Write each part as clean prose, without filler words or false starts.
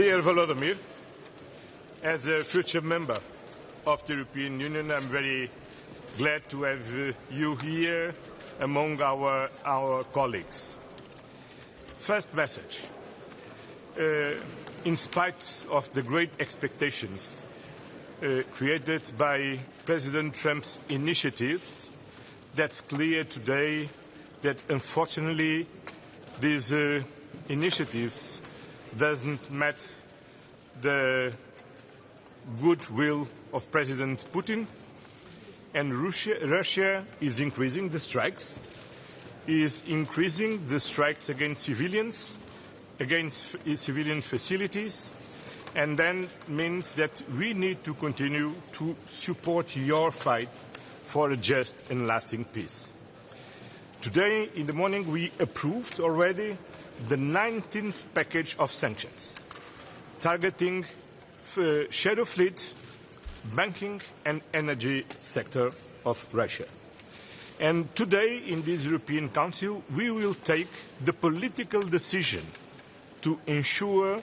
Dear Volodymyr, as a future member of the European Union, I'm very glad to have you here among our colleagues. First message. In spite of the great expectations created by President Trump's initiatives, that's clear today that unfortunately these initiatives doesn't match the goodwill of President Putin, and Russia is increasing the strikes, against civilians, against civilian facilities, and then means that we need to continue to support your fight for a just and lasting peace. Today in the morning we approved already the 19th package of sanctions, targeting shadow fleet, banking and energy sector of Russia. And today in this European Council we will take the political decision to ensure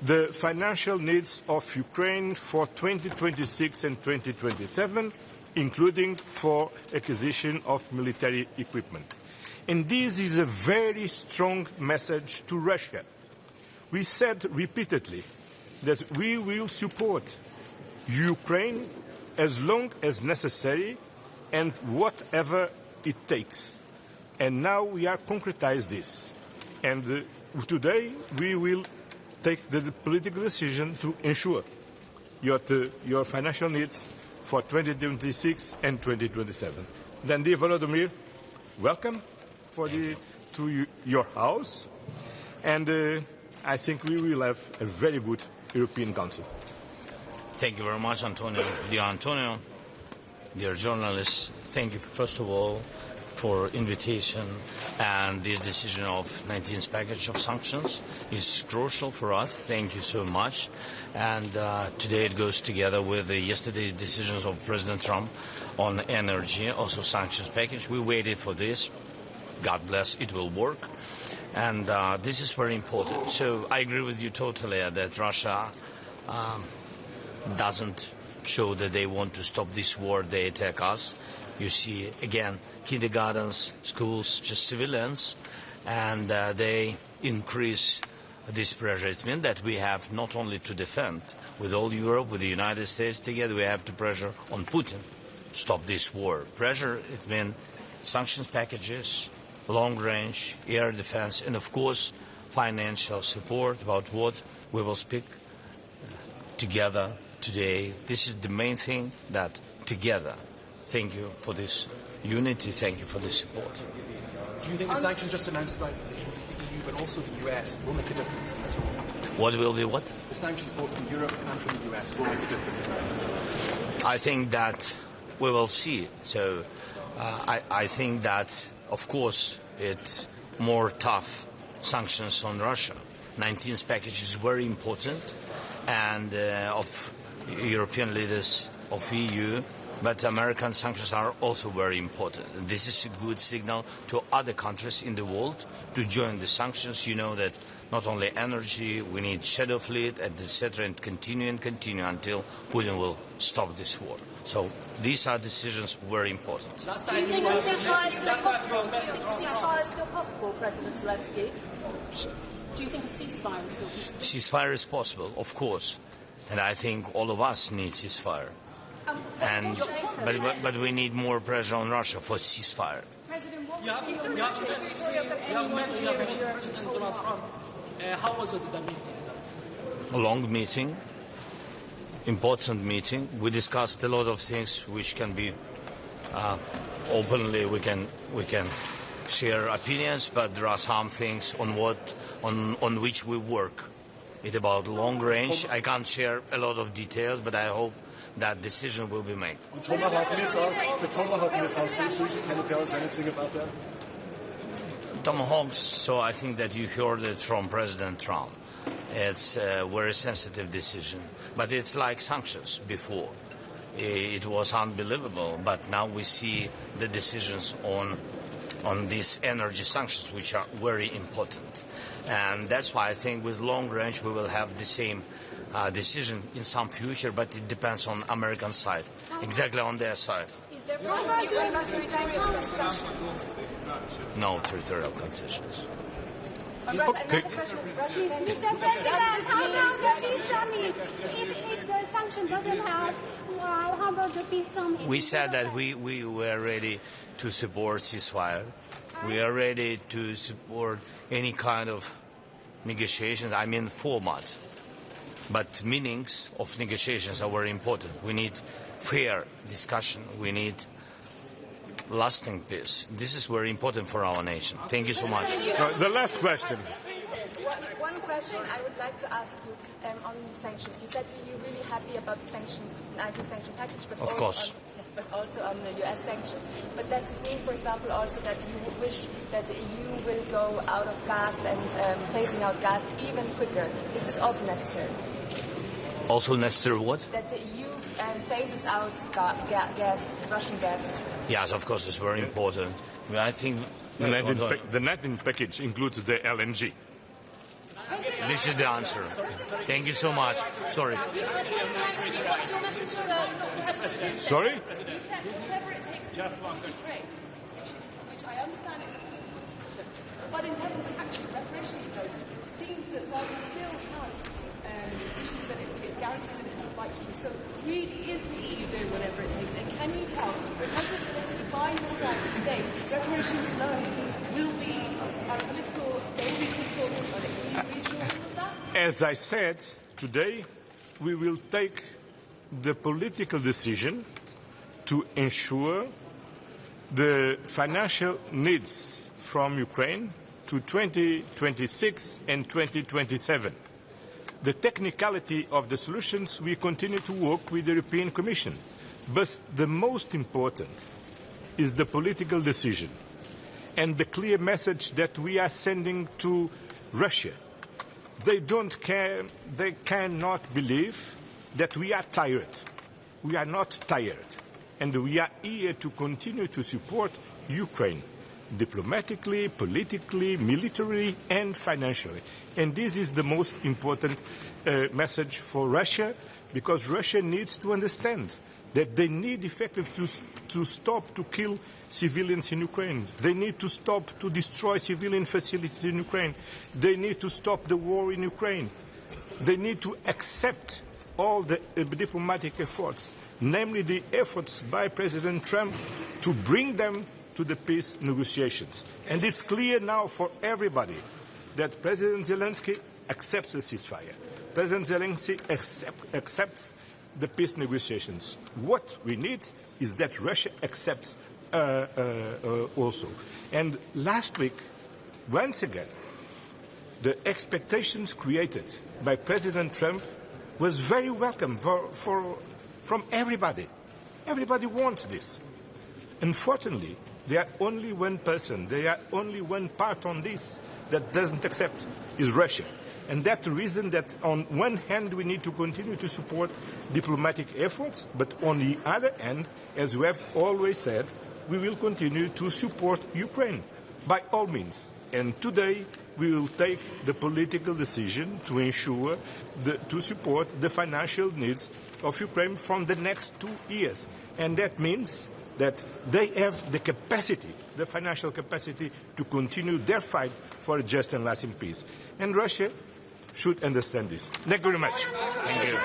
the financial needs of Ukraine for 2026 and 2027, including for acquisition of military equipment. And this is a very strong message to Russia. We said repeatedly that we will support Ukraine as long as necessary and whatever it takes. And now we are concretizing this. And today we will take the political decision to ensure your financial needs for 2026 and 2027. Then, dear Volodymyr, welcome to your house, and I think we will have a very good European Council. Thank you very much, Antonio. Dear Antonio, dear journalists, thank you first of all for invitation, and this decision of 19th package of sanctions is crucial for us. Thank you so much. And today it goes together with the yesterday's decisions of President Trump on energy, also sanctions package. We waited for this. God bless, it will work. And this is very important. So I agree with you totally that Russia doesn't show that they want to stop this war. They attack us. You see, again, kindergartens, schools, just civilians, and they increase this pressure. It means that we have not only to defend with all Europe, with the United States together, we have to pressure on Putin to stop this war. Pressure, it means sanctions packages, long-range air defense, and of course financial support, about what we will speak together today. This is the main thing, that together. Thank you for this unity, thank you for this support. Do you think the sanctions just announced by the EU but also the US will make a difference as well? What will be what? The sanctions both from Europe and from the US will make a difference. I think that we will see. So I think that, of course, it's more tough sanctions on Russia. 19th package is very important, and of European leaders, of EU, but American sanctions are also very important. And this is a good signal to other countries in the world to join the sanctions. You know that not only energy, we need shadow fleet, etc., and continue until Putin will stop this war. So these are decisions very important. Do you think a ceasefire is still possible? Do you think a ceasefire is still possible, President Zelensky? Do you think a ceasefire is still possible? Ceasefire is possible, of course, and I think all of us need ceasefire. But we need more pressure on Russia for ceasefire. President, How was it, the meeting? A long meeting, important meeting. We discussed a lot of things which can be openly. We can share opinions, but there are some things on which we work. It's about long range. I can't share a lot of details, but I hope that decision will be made. The Tomahawk missiles, can you tell us anything about that? Tomahawks, so I think that you heard it from President Trump. It's a very sensitive decision, but it's like sanctions before. It was unbelievable, but now we see the decisions on on these energy sanctions, which are very important. And that's why I think with long range we will have the same decision in some future, but it depends on American side, exactly on their side. Is there pressure you bring back territorial concessions? No territorial concessions. Another question to Russia. Mr. President, how about the peace summit? If the sanction doesn't help, how about the peace summit? We said that we were ready to support ceasefire. We are ready to support any kind of negotiations, I mean format. But meanings of negotiations are very important. We need fair discussion. We need lasting peace. This is very important for our nation. Thank you so much. The last question. One question I would like to ask you on sanctions. You said you're really happy about the sanctions, 19th sanction package, but of course. But also on the US sanctions. But does this mean, for example, also that you wish that the EU will go out of gas and phasing out gas even quicker? Is this also necessary? Also necessary what? That the EU phases out gas, Russian gas. Yes, of course, it's very important. I think the 19th package includes the LNG. This is the answer. Thank you so much. Sorry. What's your message to President? Sorry? You said whatever it takes to support Ukraine, which I understand is a political decision. But in terms of an actual reparations code, it seems that while we still have issues that it guarantees an inherent right to. So really is the EU doing whatever it takes? And can you tell President Zelensky by your side today, reparations alone will be political, they will be critical, or they will be reassuring of that? As I said, today we will take the political decision to ensure the financial needs from Ukraine to 2026 and 2027. The technicality of the solutions, we continue to work with the European Commission. But the most important is the political decision and the clear message that we are sending to Russia. They don't care, they cannot believe that we are tired. We are not tired. And we are here to continue to support Ukraine diplomatically, politically, militarily, and financially. And this is the most important message for Russia, because Russia needs to understand that they need effectively to stop to kill civilians in Ukraine. They need to stop to destroy civilian facilities in Ukraine. They need to stop the war in Ukraine. They need to accept all the diplomatic efforts, namely the efforts by President Trump to bring them to the peace negotiations. And it's clear now for everybody that President Zelensky accepts the ceasefire. President Zelensky accepts the peace negotiations. What we need is that Russia accepts also. And last week, once again, the expectations created by President Trump was very welcome from everybody. Everybody wants this. Unfortunately, there are only one person, there are only one part on this that doesn't accept, is Russia. And that's the reason that on one hand we need to continue to support diplomatic efforts, but on the other hand, as we have always said, we will continue to support Ukraine by all means. And today we will take the political decision to ensure to support the financial needs of Ukraine from the next 2 years. And that means that they have the capacity, the financial capacity, to continue their fight for a just and lasting peace. And Russia should understand this. Thank you very much. Thank you.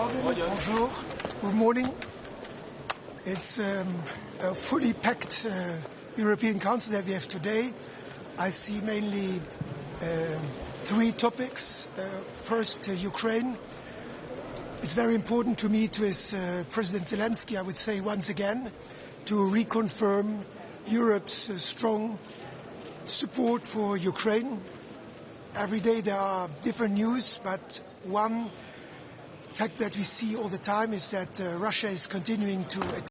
Bonjour. Good morning. It's a fully packed European Council that we have today. I see mainly three topics. First, Ukraine. It's very important to meet with President Zelensky, I would say once again, to reconfirm Europe's strong support for Ukraine. Every day there are different news, but one fact that we see all the time is that Russia is continuing to